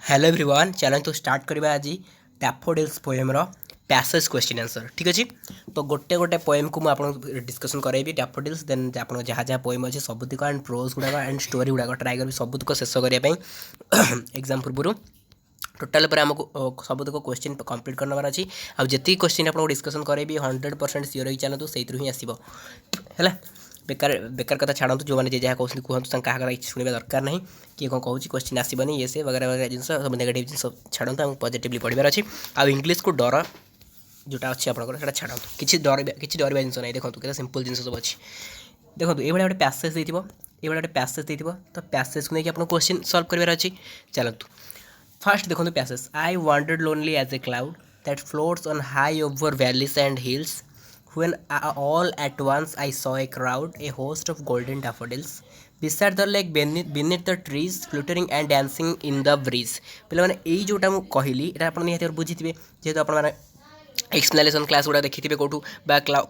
Hello everyone channel तो start करवा आज डैफोडिल्स पोएम रो पैसेज क्वेश्चन आंसर ठीक अच्छे। तो गोटे गोटे पोएम को मुझे डिस्कसन कराइबी डैफोडिल्स देन आप जहाँ जहाँ पोएम अच्छे सबुतिक एंड प्रोज गुड़ाक एंड स्टोरी गुड़ाक ट्राए करी सबुतिक शेष करने एग्जाम पूर्व टोटाल पर आमको सबुतक क्वेश्चन कंप्लीट करने अच्छी आती क्वेश्चन आपको डिस्कसन करेंगे 100% सियोर ही चलतु से ही आसो है बेकार बेकार कथा छाड़ू जो मैंने जहाँ कहते कहतु क्या शुणा दरकार ना किए कौन कहूँ क्वेश्चन आसबनी ये से वगैरह वगैरह जिन सब नेगेटिव जिन छाड़ू आम पॉजिटिवली पढ़ार अच्छी आ इंग्लीश को डर जोटा अच्छी आपंकर छाड़ू किसी डरवा जिन ना देखो कैसे सिंपल जिन सब अच्छी देखो ये गोटे पैसेज ये गोटे पैसेज देती तो पैसेज को लेकिन आपको क्वेश्चन सॉल्व करार अच्छी चलतु फर्स्ट देखो passage I wandered lonely as a cloud that floats on high over valleys and hills when all at once I saw a crowd, a host of golden daffodils beside the lake, beneath the trees, fluttering and dancing in the breeze. पे मैंने यही जोटा मुझे कहली ये आप निहत बुझी थे जेहतु आप एक्सप्लेनेशन क्लास गुड़ा देखी थे कौटू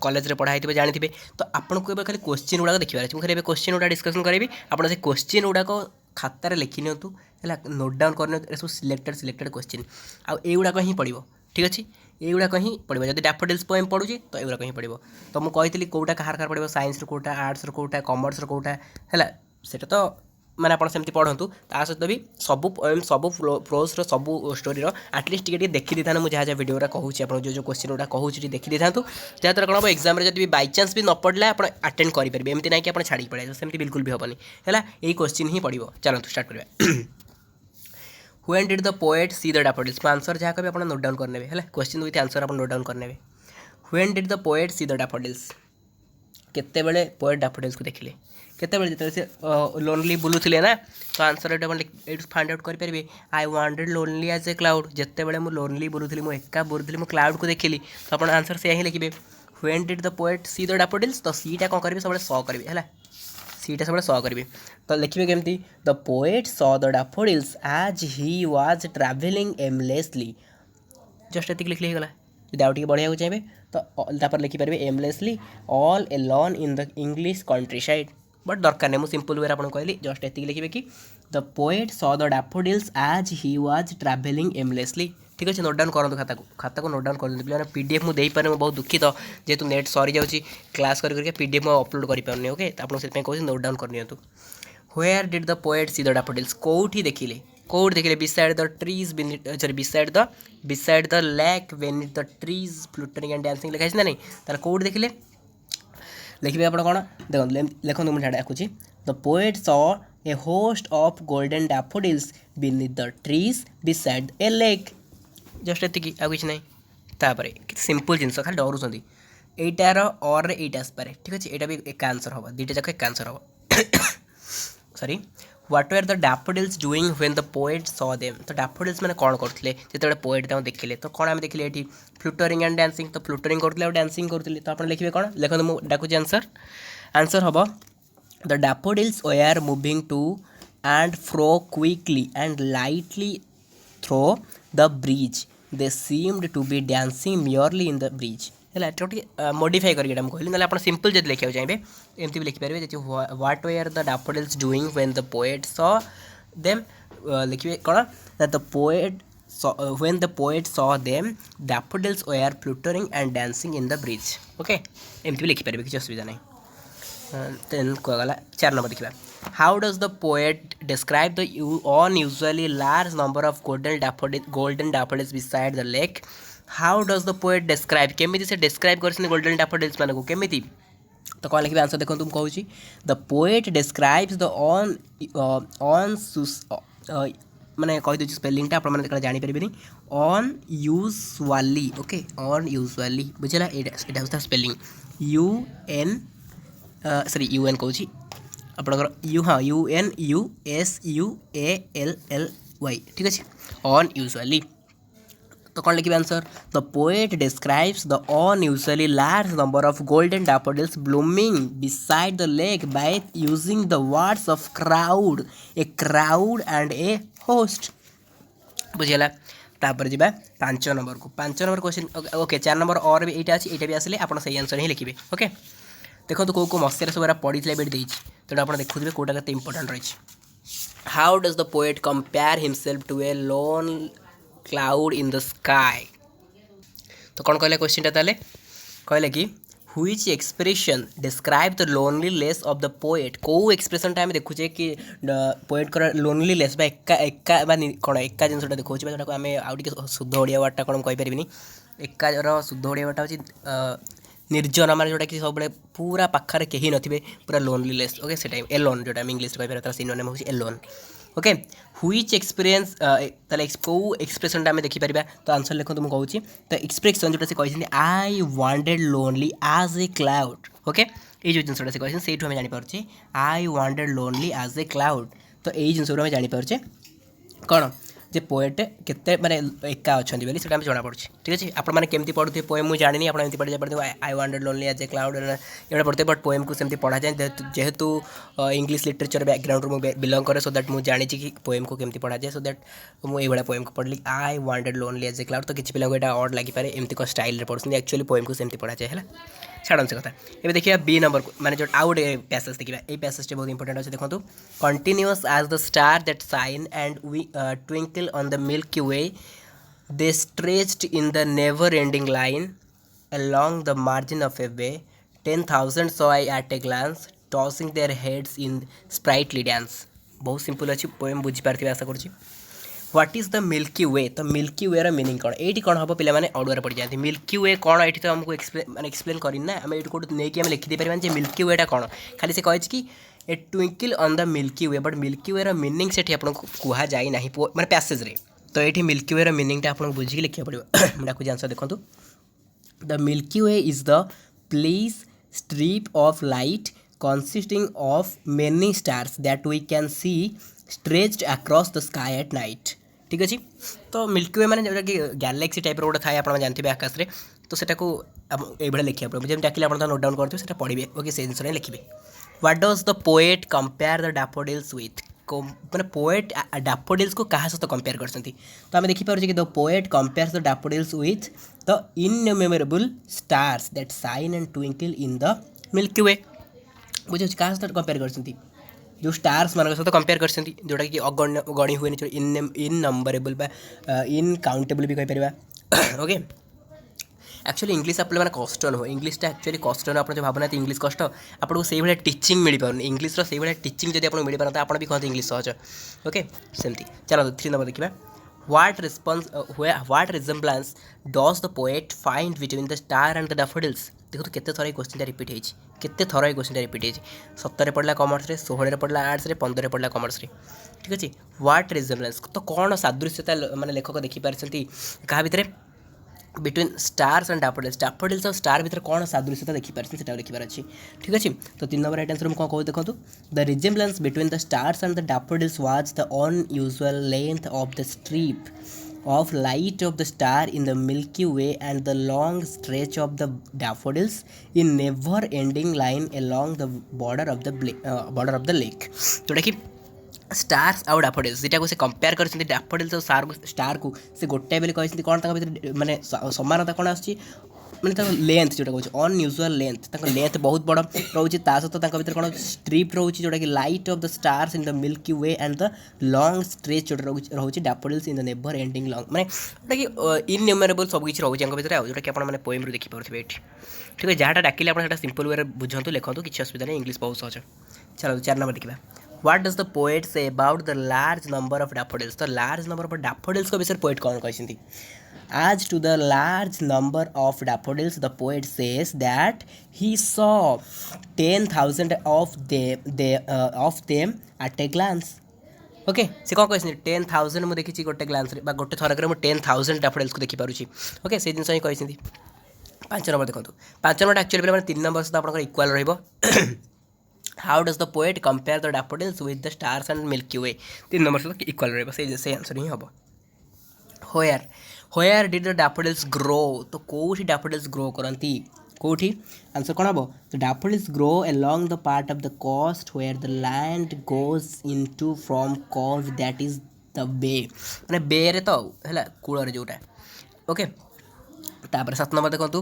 कॉलेज में पढ़ाई थे जानी तो आपको खाली क्वेश्चन गुड़ाक देखिए मुझे क्वेश्चन गुड़ा डिस्कसन करी आप से क्वेश्चन गुड़ाक खातार लिखि नियंतु है नोट डाउन कर सब सिलेक्टेड क्वेश्चन आउ गुड़ाक ही पड़ो ठीक अच्छे युवाक ही पड़ो जब डैफोडिल्स पोएम पढ़ुची तो युवाक ही पड़ो तो मुझे कही कौटा कहार कहार पड़ो साइंस कौटा आर्ट्स कौटा कॉमर्स कौटा है सेटा तो मैंने आप पढ़ु ता सहित भी सब पोएम सब प्रोज सब स्टोरी आटलिस्ट टे देखी था मुझे जहाँ वीडियो कहूँ आप जो क्वेश्चन गुड़ा कहूँ देखी था जहाँद्वारा कौन हम एग्जाम जब बाई चान्स भी न पढ़ला आप अटेंड करेंगे एमती ना कि आप छाड़ी पड़े सेमती बिल्कुल भी हेनी है यही क्वेश्चन ही पड़ो चलते स्टार्ट करवा When did the poet see the daffodils? Answer जहाँ कभी आप नोट डाउन करने है क्वेश्चन विथ आंसर आप नोट डाउन करने When did the poet see the daffodils? केते बेले पोएट डैफोडिल्स को देखिले केते बेले जते से लोनली बुलुथिले ना तो आंसर ये फाइंड आउट कर पारे I wandered lonely as a cloud जेते बेले मु लोनली बुलुथिली मु एका बुलुथिली मु क्लाउड को देखिली तो अपन आंसर से ही लिखिबे When did the poet see the daffodils? तो सीटा कौन करेंगे सब सॉ करेंगे है सीटा सब सॉ करेंगे तो लिखिए केमती the poet saw the daffodils as he was travelling aimlessly just एतिक लिखले गला यदि आउ टिके बढ़िया चाहिए तो लिखिपारे aimlessly all alone in the English countryside but दरकार नहीं मुझे सिंपल वे आपको कहली जस्ट एतिक लिखिए कि the poet saw the daffodils as he was travelling aimlessly ठीक अच्छे नोट डाउन करूँ खाता को नोट डाउन कर पे पीडीएफ मुझे पारे बहुत दुखित जेहतु नेट सरी जाऊँगी क्लास करके पीडीएफ मुझे अपलोड कर ओके तो आपको से कहूँ नोट डाउन करनी where did the poet see the daffodils कौटी देखिले कौट देखिले beside the trees sorry beside the lake beneath the trees fluttering and dancing लिखाई ना नहीं तार कौट देखिले लिखे आप कौन देखो लिखु मुझे डाकुची the poet saw a host of golden daffodils beneath the trees beside a lake just एति आ कि नहीं सिंपल जिन खाली डरुँच यहीटार और यहीटा आसपे ठीक अच्छे यहाँ भी एक आंसर हम दुईटा जाक एक आंसर हम sorry what were the daffodils doing when the poet saw them तो डैफोडिल्स मैंने कौन करते जो पोएट देखिले तो कौन आम देखिले ये फ्लुटरिंग एंड डांसिंग तो फ्लुटरिंग करते डांसिंग करते तो आप लिखे कौन लिखते मुझे डाकुची आंसर हम the daffodils were moving to and fro quickly and lightly through the breeze they seemed to be dancing merrily in the breeze है मॉडिफाई करके कहली ना आप सिंपल जब लिखा चाहिए एमती भी लिखिपारे what were the daffodils doing when the poet saw them लिखिए कौन the poet when the poet saw them daffodils were fluttering and dancing in the breeze okay एमती भी लिखिपारे किसी असुविधा नहीं देन कहगला 4 नंबर देखा how does the poet describe the unusually large number of golden daffodils beside the lake how does the poet describe केमी से डिस्क्राइब कर गोल्डन डैफोडिल्स मान को केमी तो कौन लिखे आंसर देखो तुम कहूँ द पोएट डिस्क्राइब्स द माने कही दूसरी स्पेलिंगटा आप जानीपारे unusually okay unusually बुझेगा यहाँ स्पेलिंग UN सॉरी UN कहूँ आपंकर हाँ UNUSUALLY ठीक अच्छे ऑन यूजुअली तो कौन लिखे answer the poet describes the unusually large number of golden daffodils blooming beside the lake by using the words of crowd and a host बुझीगला तापर जी 5 नंबर को 5 नंबर क्वेश्चन ओके 4 नंबर और भी यहाँ अच्छी यहाँ भी आसिले आप सही आंसर ही लिखिए ओके देखो तो कौ मसीहार सब पढ़ी ये देती तेणु आप देखुए कौटा के इम्पोर्टाट रही How does the poet compare himself to a lone cloud in the sky? तो कौन कहले क्वेश्चन ताले कहले कि which expression describe the loneliness of the poet को एक्सप्रेशन टाइम देखुचे कि पोएट कर लोनलीनेस बा एका एका बा कौन एका जिनसटा देखुचे बा आम आउ टिके शुद्ध ओडिया वार्डटा कौन कहि परिबिनी एकार शुद्ध ओडिया वार्डटा होची निर्जन माने जोटा कि सब पूरा पाखरे कहीं नथिबे पूरा लोनलीनेस ओके से टाइम एलोन जोटा इंग्लिश कहि परता सिनोनिम होची एलोन ओके हुईच एक्सपीरियंस ताले को एक्सप्रेशन आम देखिपर तो आंसर लिखो मुझे कहूँ तो एक्सप्रेशन जोटा से कहते I wandered lonely as a cloud okay ये जो जिनसा से कहते से आम जापे I wandered lonely as a cloud तो यही जिनस आम जापे कौन जे पोएट केते माने एका अछंती बेली सेटा हम जणा पड़छ ठीक अछि आपण माने केमती पढुथे पोएम मु जानिनी आपण एमती पढि जाय I wandered lonely as a cloud एटा पढते बट पोएम को सेमती पढा जाय जेहेतु इंग्लिश लिटरेचर बैकग्राउंड मु बिलोंग करे सो दैट मु जानि छी कि पोएम को केमती पढा जाय सो दैट मु ए बडा पोएम को पढली I wandered lonely as a cloud तो किछि पिला को एटा ऑड लागि पारे एमती को स्टाइल रे पढछन एक्चुअली पोएम को सेमती पढा जाय हला छाड़न से कथा ए देखिए बी नंबर माने जो आउट पैसेज देखिबा ए पैसेज टे बहुत इंपोर्टेंट अछि देखंतु continuous as the star that shine and we twinkle on the Milky Way they stretched in the never ending line along the margin of a bay 10,000 saw I at a glance tossing their heads in sprightly dance बहुत simple अछि poem बुझि पारथि आशा करछि what is the Milky वे तो milky Way meaning कौन ये कौन हम पे अड़ुआर पड़ जाती मिल्की वे कौन ये तो आमको एक्सप्लेन करना आम ये कौट नहीं आम लिखिदे पारे मिल्की वेटा कौन खाली से कहे कि a twinkle on the Milky Way but Milky Way meaning से आपको कह जाए ना माने पैसेज रे तो ये मिल्की वे मिनिंगटा आपको बुझिक लिखा पड़ो डाकुच आंसर देखो the Milky way is the place strip of light consisting of many stars that we can see stretched across the sky at night ठीक अच्छे तो मिल्की वे मैंने कि गैलेक्सी टाइप रोड थाए आप जानते हैं आकाश में तो सेटा को ये लिखा पड़ो जब डाकिले आप नोट डाउन करते पढ़े ओके से जिन लिखे what does the poet compare the daffodils with मैंने पोएट डैफोडिल्स को क्या सहित कंपेयर करते तो आम देखिपुचे कि the poet compares the daffodils with the innumerable stars that shine and twinkle in the Milky Way बुझे क्या सहित कंपेयर करते जो स्टार्स मान सहित कंपेयर कर जोटा कि अगण्य गणी हुए इन नंबरेबल इनकाउंटेबल भी कहीपर ओके एक्चुअली इंग्लिश आप मैंने कष्ट नुह इंग्लिशटा एक्चुअली कष्ट नुह आप जो भावना इंग्लिश कष्ट आपको से भाई टीचिंग मिल पार इंग्लिश से भाई टीचिंग जब आपको मिल पारता आप भी कहते इंग्लिश सहज ओके सेमती चलो 3 नंबर देखिए what resemblance does the poet find between the star and the daffodils देखो तो केते थर क्वेश्चन रिपीट होती केते थर ये क्वेश्चन रिपीट होती 17 पढ़ला कॉमर्स रे 16 पढ़ला आर्ट्स रे 15 पढ़ला कॉमर्स रे ठीक अच्छे व्हाट रिजेम्बलांस तो कौन सादृश्यता माने लेखक देखि पारछंती कहा भितर बिटवीन स्टार्स एंड डैफोडिल्स और स्टार भितर कौन सादृश्यता देखि पारछन सेटा लिखिबार अछि ठीक अछि तो 3 नंबर राइट आंसर हम कहू देखो the resemblance between the stars and the daffodils was the unusual length of the strip of light of the star in the Milky Way and the long stretch of the daffodils in never ending line along the border of the lake जोटा कि stars आउ daffodils जेटा को से compare करछन्ती daffodils और star को से गोटे बेले कहछन्ती कोन तक भीतर माने समानता कोन आछि मैंने तक लेंथ जोटा कहूँ अनयूजुअल लेंथ बहुत बड़ रोचे सहित भीतर कौन स्ट्रिप रोचे जोटा कि light of the stars in the Milky way and the long stretch जोटा रोचे daffodils in the never ending long माने जोटा कि इनन्यूमरेबल सब किसी रोचे भीतर जोटा कि आपने पोएम देखी पारे ये ठीक है जहाँ डाकिले आप सिंपल वे बुझंतु लिखु किसी असुविधा नहीं इंग्लिश बहुत सहज चलो 4 नंबर देखा what does the poet say about the large number of daffodils तो लार्ज नंबर ऑफ डैफोडिल्स को विषय पोएट कौन कहते As to the large number of daffodils, the poet says that he saw 10,000 of them at a glance. Okay से कौन कहते 10,000 मुझे देखी गोटे ग्लांस गोटे थरक 10,000 डैफोडिल्स को देखिपारे ओके से जिन कहते 5 नंबर देखो 5 नंबर एक्चुअली मैंने 3 नंबर सहित आप इक्वाल रही how does the poet compare the daffodils with the stars and milky way 3 number सहित इक्वाल रही आंसर ही हम Where did the daffodils grow तो कौटी daffodils grow करती कौटी आंसर कौन हम तो daffodils grow along the part of the coast where the land goes into from cove that is the bay माने बे रे तो है कूल जोटा ओके तापर 7 नंबर देखो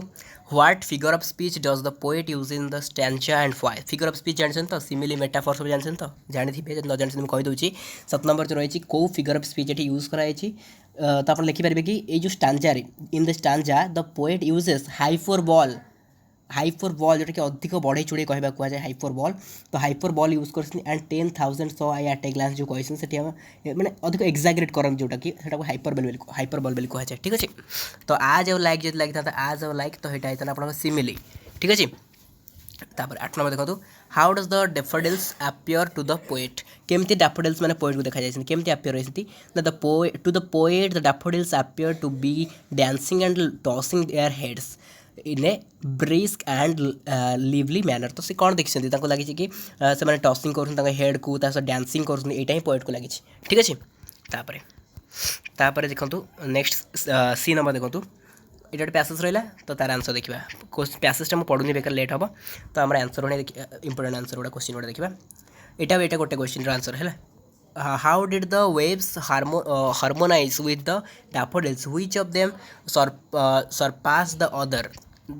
what figure of speech does the poet use in the stanza and why figure of speech जानते तो simile metaphor सब जानते तो जानी थे न जानते मुझे कहीदे 7 नंबर जो रही कौ फिगर ऑफ स्पीच ये यूज कराई तो आप लिखिपारे कि ये जो stanza in the stanza the poet uses hyperbole जोटा कि अधिक बढ़ई चुड़े कहवा कहुए हाइपर बॉल तो हाइपर बॉल यूज कर and 10,000 so I at a glance जो कही से मैंने अधिक एक्जाग्रेट करते जोटा कि हाइपर बॉल बोली कहुए ठीक अच्छे तो आज और लाइक जो लगी था आज और लाइक तो यहाँ होता है आप सिमिली ठीक अच्छे तापर 8 नंबर देखो how does the daffodils appear to the poet केमती डैफोडिल्स मैंने पोएट को देखा जाए केमती अपियर होती to the poet the daffodils appear to be dancing and tossing their heads in a brisk and lively manner तो से कौन देखते लगी कि से टॉसिंग कर हेड को डांसिंग कर यहाँ ही पोएट को लगी ठीक अच्छे तापर देखो नेक्स्ट सी नंबर देखो ये गोटे पैसेज रहा तो तार आंसर देखा पैसेजटा मुझे पढ़ुनी बेकार लेट हम तो आम आंसर गुड़ा इंपोर्टेंट आंसर गुड़ा क्वेश्चन गुड़ा देखा यहाँ गोटे क्वेश्चन आंसर है how did the waves harmonize with the daffodils which of them surpassed the other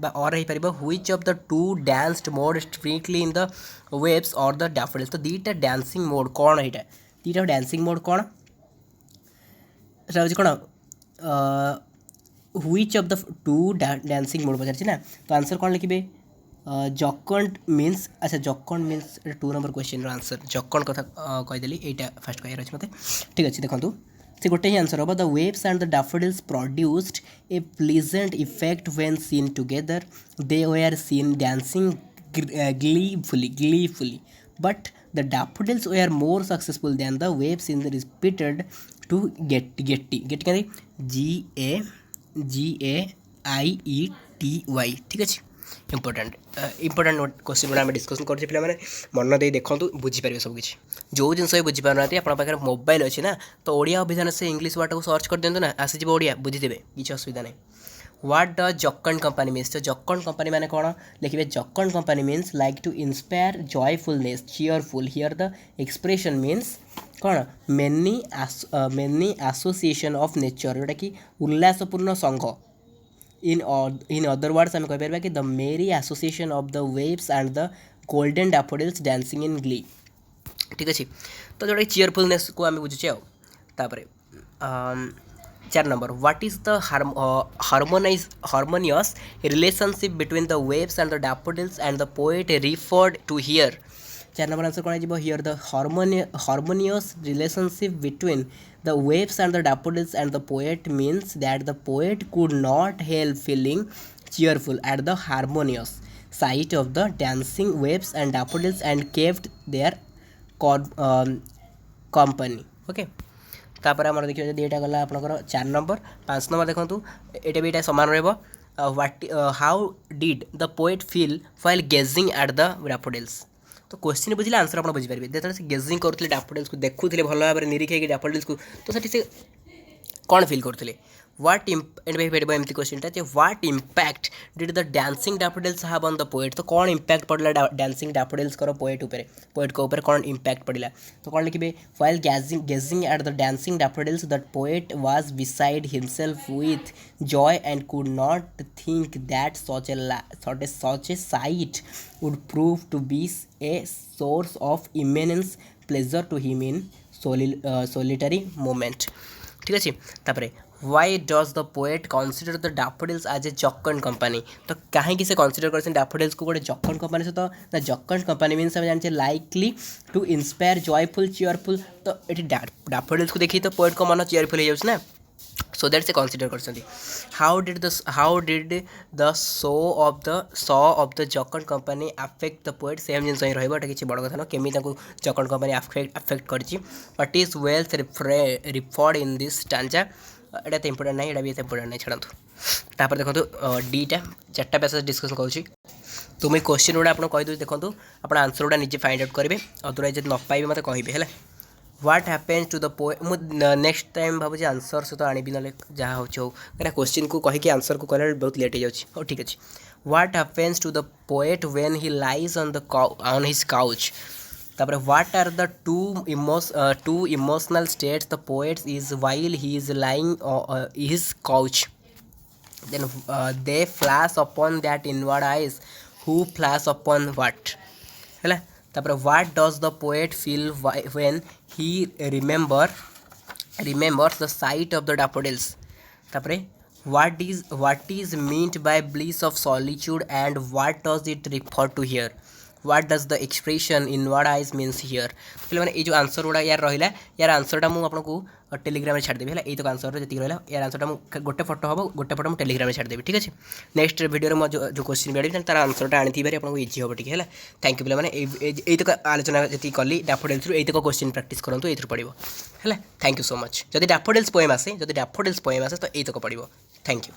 और हो पार which of the two danced more sprightly in the waves और द डैफोडिल्स तो दुईटा डांसिंग मोड कौन यहाँ दुईटा डांसिंग मोड कौन कौन which of the two dancing more पचार ना तो आंसर कौन लिखे जकंड मीन्स अच्छा jocund means 2 number question answer jocund कथा कहीदेली यहाँ फास्ट कह रही मत ठीक अच्छे देखो से गोटे ही आंसर हम the waves and the daffodils produced a pleasant effect when seen together they were seen dancing gleefully but the daffodils were more successful than the waves in the repeated to get GAIETY ठीक अच्छे important question गुड़ा discussion करते पे मन दे देखूँ बुझीपारे सबकि जो जिन बुझीपार आप mobile अच्छे ना तो ओडिया अभिधान से इंग्लिश वर्ड को सर्च कर दिखाँ ना आसीज ओडिया बुझीदेवे किसी असुविधा नहीं what the jocund company means तो जक्कंड कंपनी मैंने कौन लिखे jocund company means like to inspire joyfulness cheerful here the expression means कौन मेनी एसोसिएशन ऑफ नेचर जोटा कि उल्लासपूर्ण संघ इन अदर वर्ड्स आम कहीपर कि the merry association of the waves and the golden daffodils dancing in glee ठीक अच्छे तो जोटा चीयरफुलनेस को आम बुझुचे आपर 4 number what is the harmonious relationship between the waves and the daffodils and the poet referred to here 4 number answer कौन हो here the harmonious relationship between the waves and the daffodils and the poet means that the poet could not help feeling cheerful at the harmonious sight of the dancing waves and daffodils and kept their company okay तापर आम देखिए यहाँ गला आपंकर 4 number 5 number देखूँ ये भी यहाँ सामान रट how did the poet feel while gazing at the daffodils तो क्वेश्चन बुझे आंसर आप बुझीपारे जो से गेजिंग करते डैफोडिल्स को देखुले भल भाव में निरीक्षे डैफोडिल्स को तो से कौन फिल करते व्हाट एमती question what impact did the dancing daffodils have on the poet तो कौन इम्पैक्ट पड़ा डांसिंग डैफोडिल्स पोएट को ऊपर कौन इम्पैक्ट पड़ा तो कौन लिखे while gazing at the dancing daffodils that poet was beside himself with joy and could not think that such a sight would prove to be a source of immense pleasure to him in solitary moment ठीक अच्छे तापर why does the poet consider the daffodils as a jocund company तो कहीं से consider कर daffodils को गोटे jocund company सहित द जक्कंड कंपनी मीन्स आम जानते likely to inspire joyful cheerful तो ये डैफोडिल्स को देखिए तो पोएट को मन चीयरफुल हो जाए ना सो दैट से कनसीडर कर how did the show of the jocund company affect the poet same जिन ही रहा किसी बड़ कथा ना केमी जक्कंड कंपनी अफेक्ट कर what is wealth referred in this stanza यहाँ तो इंपोर्टेंट ना यहाँ भी इंपोर्टेंट नहीं छाड़ू तापर देखो डीटा 4टा पैसेज डिस्कसन करुँची तो मुझे क्वेश्चन गुड़ा आपको कहीदे देखो आप आंसर गुड़ा निजे फाइंड आउट करेंगे अदरवाइज न पाइबे मत कहे है what happens to the poet मुझे नेक्स्ट टाइम भावुँ आंसर सहित आनी ना जहाँ हो कहीं क्वेश्चन को कहीकि आंसर को कहला बहुत लेट हो जाए ठीक अच्छे what happens to the poet when he lies on his couch तापर what are the two emotional states the poet is while he is lying his couch then they flash upon that inward eyes who flash upon what है तापर what does the poet feel when he remembers the sight of the daffodils तापर what is meant by bliss of solitude and what does it refer to here what does the expression inward eyes means here पे मैंने ये जो answer गुड़ा यार रहा यार आंसरटा मुझे आपको टेलीग्राम में छाड़देवी है ये आंसर जी रहा यार आंसरटा गोटे फोटो हम गोटे फोटो मुझे टेलीग्राम में छाड़देवी ठीक है नेक्स्ट वीडियो में जो क्वेश्चन बेड़ी तार आंसरटा आनी आपको इजी हम टी है थैंक यू पे ये आलोचना जी कली डैफोडिल्स ये क्वेश्चन प्रैक्टिस करूँ ये पड़ो है थैंक यू सो मच जब डैफोडिल्स पोएम आसे तो ये पड़ो थैंक यू।